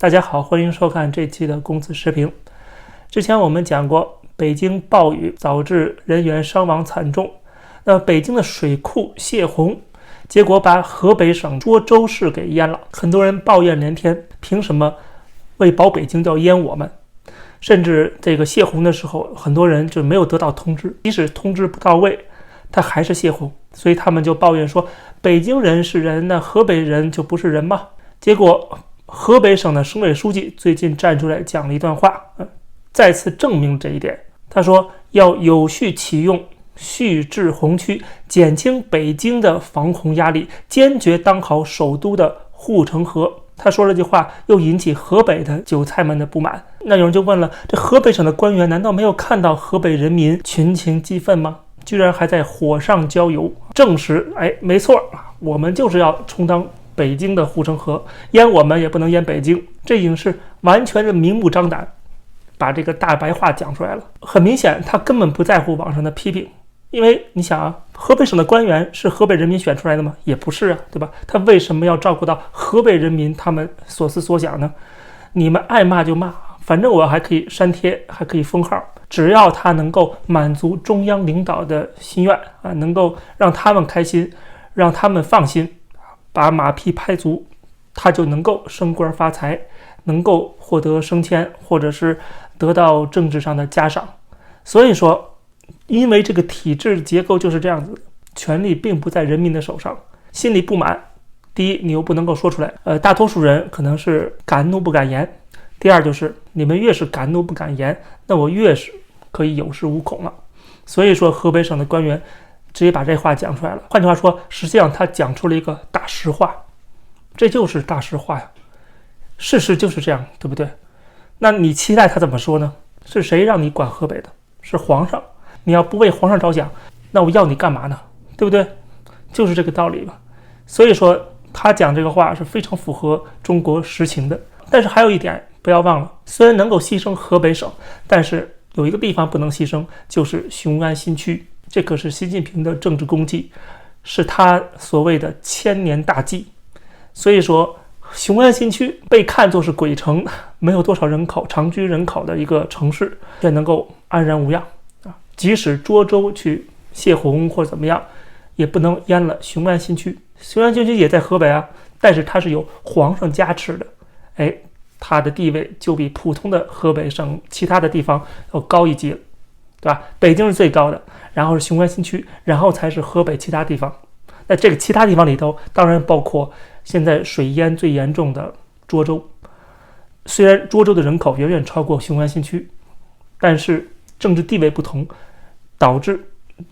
大家好，欢迎收看这期的公子时评。之前我们讲过，北京暴雨导致人员伤亡惨重，那北京的水库泄洪，结果把河北省涿州市给淹了。很多人抱怨连天，凭什么为保北京就要淹我们？甚至这个泄洪的时候，很多人就没有得到通知，即使通知不到位，他还是泄洪，所以他们就抱怨说，北京人是人，那河北人就不是人吗？结果河北省的省委书记最近站出来讲了一段话，再次证明这一点。他说要有序启用蓄滞洪区，减轻北京的防洪压力，坚决当好首都的护城河。他说了这句话，又引起河北的韭菜们的不满。那有人就问了，这河北省的官员难道没有看到河北人民群情激愤吗？居然还在火上浇油，证实没错，我们就是要充当北京的护城河，淹我们也不能淹北京。这已经是完全的明目张胆把这个大白话讲出来了。很明显他根本不在乎网上的批评，因为你想啊，河北省的官员是河北人民选出来的吗？也不是啊，对吧？他为什么要照顾到河北人民他们所思所想呢？你们爱骂就骂，反正我还可以删帖，还可以封号，只要他能够满足中央领导的心愿啊，能够让他们开心，让他们放心，把马屁拍足，他就能够升官发财，能够获得升迁，或者是得到政治上的嘉赏。所以说，因为这个体制结构就是这样子，权力并不在人民的手上，心里不满，第一你又不能够说出来，大多数人可能是敢怒不敢言，第二就是你们越是敢怒不敢言，那我越是可以有恃无恐了。所以说河北省的官员直接把这话讲出来了。换句话说，实际上他讲出了一个大实话，这就是大实话呀，事实就是这样，对不对？那你期待他怎么说呢？是谁让你管河北的？是皇上。你要不为皇上着想，那我要你干嘛呢？对不对？就是这个道理吧。所以说他讲这个话是非常符合中国实情的。但是还有一点不要忘了，虽然能够牺牲河北省，但是有一个地方不能牺牲，就是雄安新区。这可是习近平的政治功绩，是他所谓的千年大计。所以说雄安新区被看作是鬼城，没有多少人口，常居人口的一个城市，却能够安然无恙啊！即使涿州去泄洪或者怎么样，也不能淹了雄安新区。雄安新区也在河北啊，但是它是有皇上加持的，它的地位就比普通的河北省其他的地方要高一级了，对吧？北京是最高的，然后是雄安新区，然后才是河北其他地方。那这个其他地方里头，当然包括现在水淹最严重的涿州。虽然涿州的人口远远超过雄安新区，但是政治地位不同，导致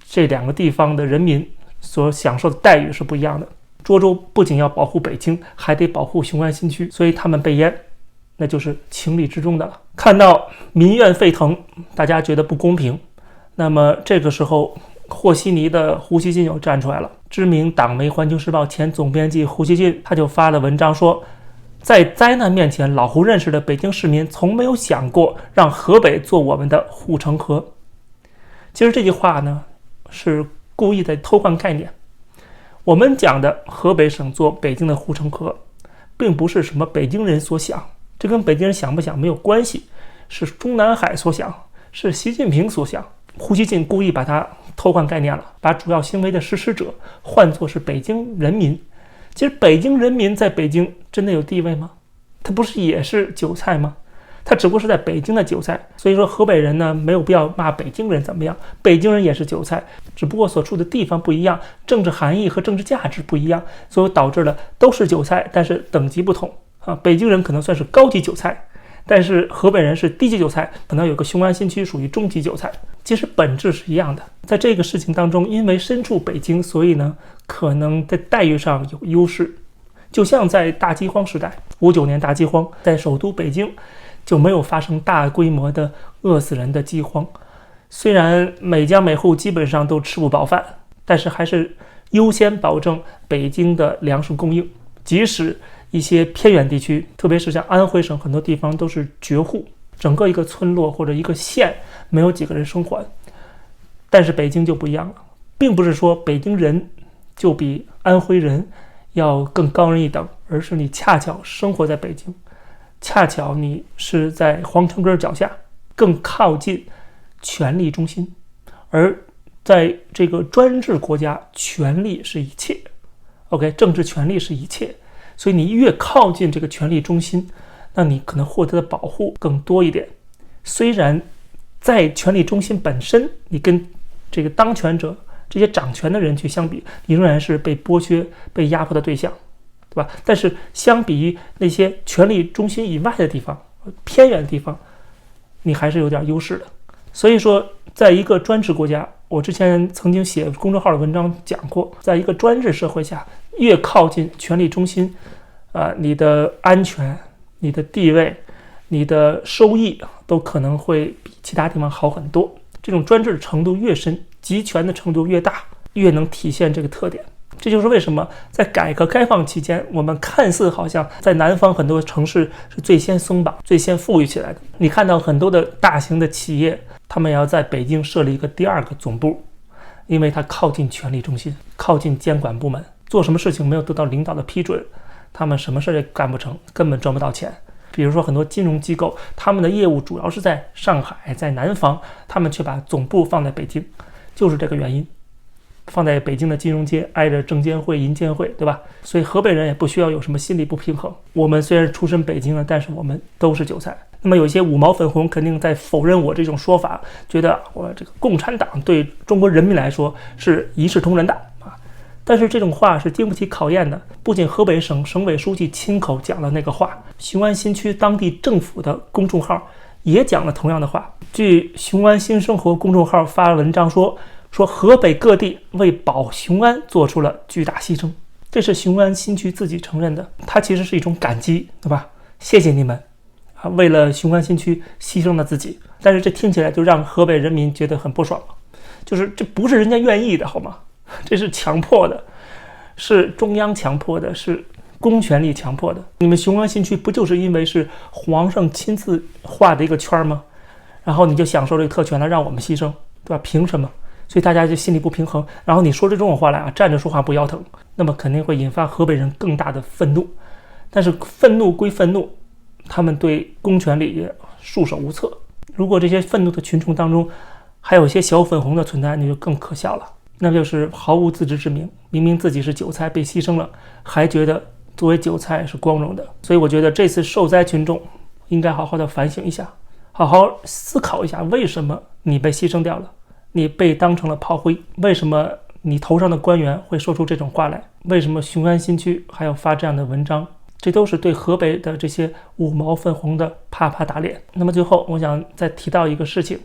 这两个地方的人民所享受的待遇是不一样的。涿州不仅要保护北京，还得保护雄安新区，所以他们被淹，那就是情理之中的了。看到民怨沸腾，大家觉得不公平，那么这个时候和稀泥的胡锡进又站出来了。知名党媒《环球时报》前总编辑胡锡进他就发了文章说，在灾难面前，老胡认识的北京市民从没有想过让河北做我们的护城河。其实这句话呢是故意在偷换概念。我们讲的河北省做北京的护城河，并不是什么北京人所想，这跟北京人想不想没有关系，是中南海所想，是习近平所想。胡锡进故意把它偷换概念了，把主要行为的实施者换作是北京人民。其实北京人民在北京真的有地位吗？他不是也是韭菜吗？他只不过是在北京的韭菜。所以说河北人呢，没有必要骂北京人怎么样，北京人也是韭菜，只不过所处的地方不一样，政治含义和政治价值不一样，所以导致了都是韭菜，但是等级不同啊。北京人可能算是高级韭菜，但是河北人是低级韭菜，可能有个雄安新区属于中级韭菜，其实本质是一样的。在这个事情当中，因为身处北京，所以呢可能在待遇上有优势。就像在大饥荒时代，59年大饥荒，在首都北京就没有发生大规模的饿死人的饥荒。虽然每家每户基本上都吃不饱饭，但是还是优先保证北京的粮食供应。即使一些偏远地区，特别是像安徽省很多地方都是绝户，整个一个村落或者一个县没有几个人生还。但是北京就不一样了，并不是说北京人就比安徽人要更高人一等，而是你恰巧生活在北京，恰巧你是在皇城根脚下，更靠近权力中心。而在这个专制国家，权力是一切 ，OK， 政治权力是一切，所以你越靠近这个权力中心，那你可能获得的保护更多一点。虽然在权力中心本身，你跟这个当权者、这些掌权的人去相比，你仍然是被剥削、被压迫的对象，对吧？但是相比于那些权力中心以外的地方、偏远的地方，你还是有点优势的。所以说，在一个专制国家，我之前曾经写公众号的文章讲过，在一个专制社会下，越靠近权力中心，你的安全、你的地位、你的收益都可能会比其他地方好很多。这种专制的程度越深，集权的程度越大，越能体现这个特点。这就是为什么在改革开放期间，我们看似好像在南方很多城市是最先松绑、最先富裕起来的。你看到很多的大型的企业，他们也要在北京设立一个第二个总部，因为它靠近权力中心，靠近监管部门，做什么事情没有得到领导的批准，他们什么事也干不成，根本赚不到钱。比如说很多金融机构，他们的业务主要是在上海、在南方，他们却把总部放在北京，就是这个原因。放在北京的金融街，挨着证监会、银监会，对吧？所以河北人也不需要有什么心理不平衡。我们虽然出身北京了，但是我们都是韭菜。那么有些五毛粉红肯定在否认我这种说法，觉得我这个共产党对中国人民来说是一视同仁的啊。但是这种话是经不起考验的。不仅河北省省委书记亲口讲了那个话，雄安新区当地政府的公众号也讲了同样的话。据雄安新生活公众号发了文章说河北各地为保雄安做出了巨大牺牲，这是雄安新区自己承认的，它其实是一种感激，对吧？谢谢你们啊，为了雄安新区牺牲了自己。但是这听起来就让河北人民觉得很不爽，就是这不是人家愿意的好吗？这是强迫的，是中央强迫的，是公权力强迫的。你们雄安新区不就是因为是皇上亲自画的一个圈吗？然后你就享受这个特权了，让我们牺牲，对吧？凭什么？所以大家就心里不平衡，然后你说这种话来啊，站着说话不腰疼，那么肯定会引发河北人更大的愤怒。但是愤怒归愤怒，他们对公权力也束手无策。如果这些愤怒的群众当中还有一些小粉红的存在，那就更可笑了。那就是毫无自知之明，明明自己是韭菜被牺牲了，还觉得作为韭菜是光荣的。所以我觉得这次受灾群众应该好好的反省一下，好好思考一下，为什么你被牺牲掉了，你被当成了炮灰，为什么你头上的官员会说出这种话来，为什么雄安新区还要发这样的文章，这都是对河北的这些五毛粉红的啪啪打脸。那么最后我想再提到一个事情，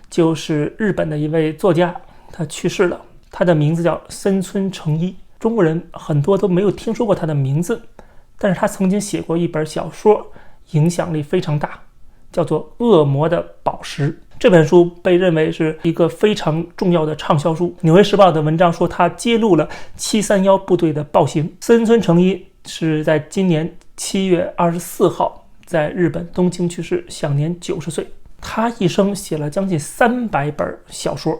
就是日本的一位作家他去世了，他的名字叫森村诚一，中国人很多都没有听说过他的名字，但是他曾经写过一本小说，影响力非常大，叫做《恶魔的宝石》。这本书被认为是一个非常重要的畅销书。纽约时报的文章说，他揭露了731部队的暴行。森村诚一是在今年7月24号在日本东京去世，享年90岁。他一生写了将近300本小说，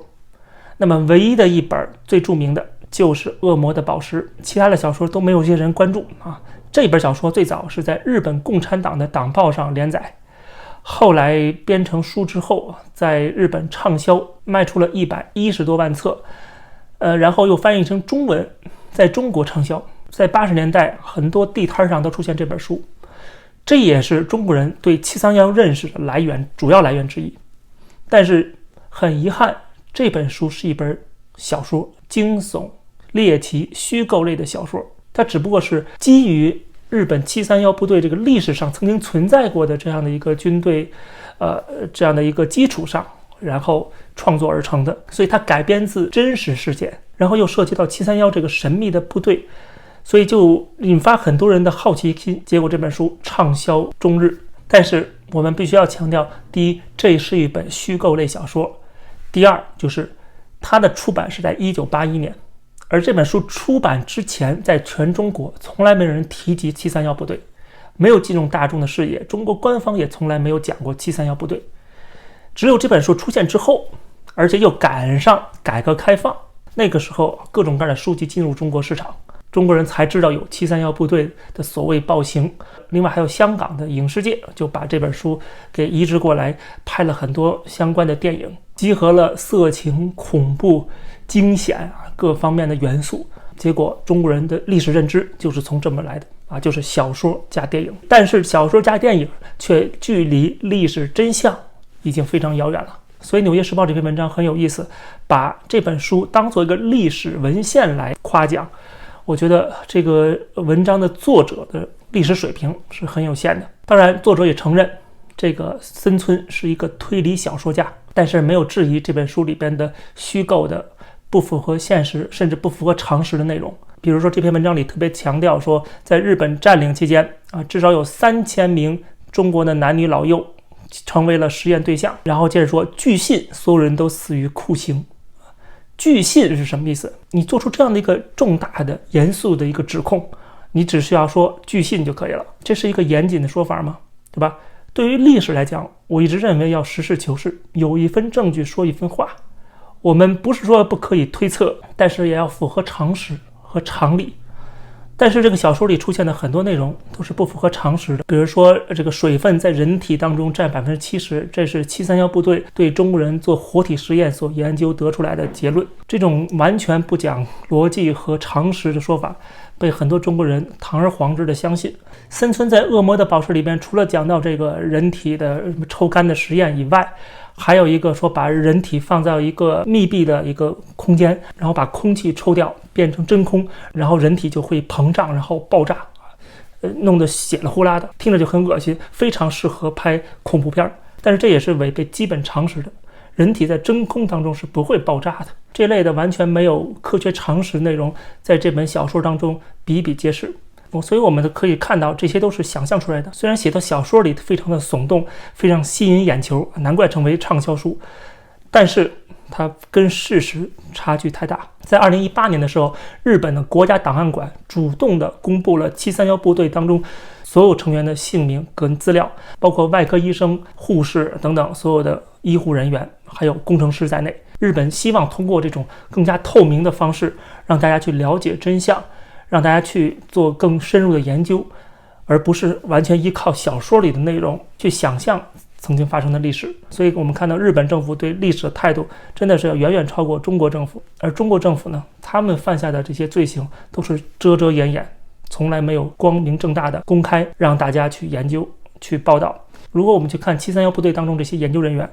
那么唯一的一本最著名的就是《恶魔的宝石》，其他的小说都没有些人关注啊。这本小说最早是在日本共产党的党报上连载，后来编成书之后，在日本畅销，卖出了110多万册，然后又翻译成中文，在中国畅销。在80年代，很多地摊上都出现这本书，这也是中国人对731认识的来源，主要来源之一。但是很遗憾，这本书是一本小说，惊悚、猎奇、虚构类的小说，它只不过是基于日本731部队这个历史上曾经存在过的这样的一个军队，这样的一个基础上，然后创作而成的，所以它改编自真实事件，然后又涉及到731这个神秘的部队，所以就引发很多人的好奇心。结果这本书畅销中日。但是我们必须要强调，第一，这是一本虚构类小说；第二，就是它的出版是在1981年。而这本书出版之前，在全中国从来没有人提及731部队，没有进入大众的视野，中国官方也从来没有讲过731部队。只有这本书出现之后，而且又赶上改革开放，那个时候各种各样的书籍进入中国市场，中国人才知道有731部队的所谓暴行。另外还有香港的影视界就把这本书给移植过来，拍了很多相关的电影，集合了色情、恐怖、惊险各方面的元素。结果中国人的历史认知就是从这么来的就是小说加电影。但是小说加电影却距离历史真相已经非常遥远了。所以《纽约时报》这篇文章很有意思，把这本书当做一个历史文献来夸奖。我觉得这个文章的作者的历史水平是很有限的。当然作者也承认这个森村是一个推理小说家，但是没有质疑这本书里边的虚构的不符合现实甚至不符合常识的内容。比如说这篇文章里特别强调说，在日本占领期间至少有3000名中国的男女老幼成为了实验对象。然后接着说，据信所有人都死于酷刑。据信是什么意思？你做出这样的一个重大的严肃的一个指控，你只需要说据信就可以了，这是一个严谨的说法吗？对吧？对于历史来讲，我一直认为要实事求是，有一分证据说一分话。我们不是说不可以推测，但是也要符合常识和常理。但是这个小说里出现的很多内容都是不符合常识的，比如说这个水分在人体当中占70%，这是731部队对中国人做活体实验所研究得出来的结论。这种完全不讲逻辑和常识的说法，被很多中国人堂而皇之的相信。森村在《恶魔的宝石》里边，除了讲到这个人体的抽干的实验以外，还有一个说把人体放在一个密闭的一个空间，然后把空气抽掉变成真空，然后人体就会膨胀然后爆炸，弄得血了呼啦的，听着就很恶心，非常适合拍恐怖片。但是这也是违背基本常识的，人体在真空当中是不会爆炸的。这类的完全没有科学常识内容在这本小说当中比比皆是。所以我们可以看到这些都是想象出来的，虽然写到小说里非常的耸动，非常吸引眼球，难怪成为畅销书，但是它跟事实差距太大。在2018年的时候，日本的国家档案馆主动的公布了731部队当中所有成员的姓名跟资料，包括外科医生、护士等等所有的医护人员，还有工程师在内。日本希望通过这种更加透明的方式，让大家去了解真相，让大家去做更深入的研究，而不是完全依靠小说里的内容去想象曾经发生的历史。所以我们看到日本政府对历史的态度真的是要远远超过中国政府。而中国政府呢，他们犯下的这些罪行都是遮遮掩掩，从来没有光明正大的公开让大家去研究去报道。如果我们去看731部队当中这些研究人员，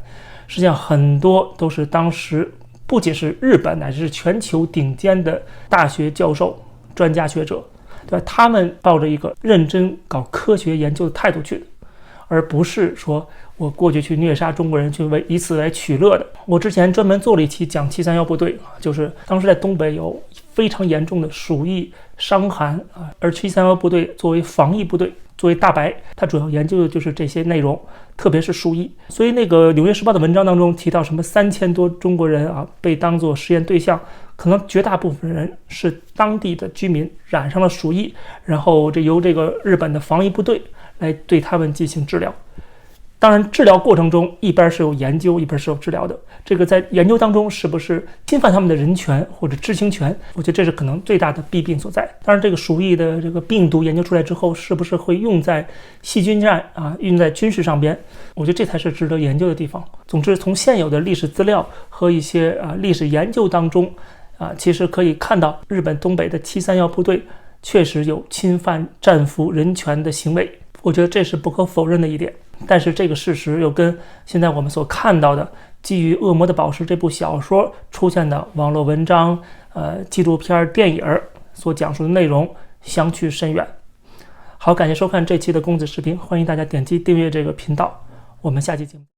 实际上很多都是当时不仅是日本乃至是全球顶尖的大学教授、专家学者，对吧？他们抱着一个认真搞科学研究的态度去的，而不是说我过去去虐杀中国人，去以此来取乐的。我之前专门做了一期讲731部队，就是当时在东北有非常严重的鼠疫、伤寒而731部队作为防疫部队，作为大白，它主要研究的就是这些内容，特别是鼠疫。所以那个《纽约时报》的文章当中提到什么3000多中国人被当作实验对象，可能绝大部分人是当地的居民染上了鼠疫，然后由这个日本的防疫部队来对他们进行治疗。当然治疗过程中一边是有研究一边是有治疗的，这个在研究当中是不是侵犯他们的人权或者知情权，我觉得这是可能最大的弊病所在。当然这个鼠疫的这个病毒研究出来之后，是不是会用在细菌战用在军事上边，我觉得这才是值得研究的地方。总之从现有的历史资料和一些历史研究当中其实可以看到日本东北的731部队确实有侵犯战俘人权的行为，我觉得这是不可否认的一点。但是这个事实又跟现在我们所看到的基于《恶魔的宝石》这部小说出现的网络文章、纪录片、电影所讲述的内容相去甚远。好，感谢收看这期的公子视频，欢迎大家点击订阅这个频道，我们下期节目。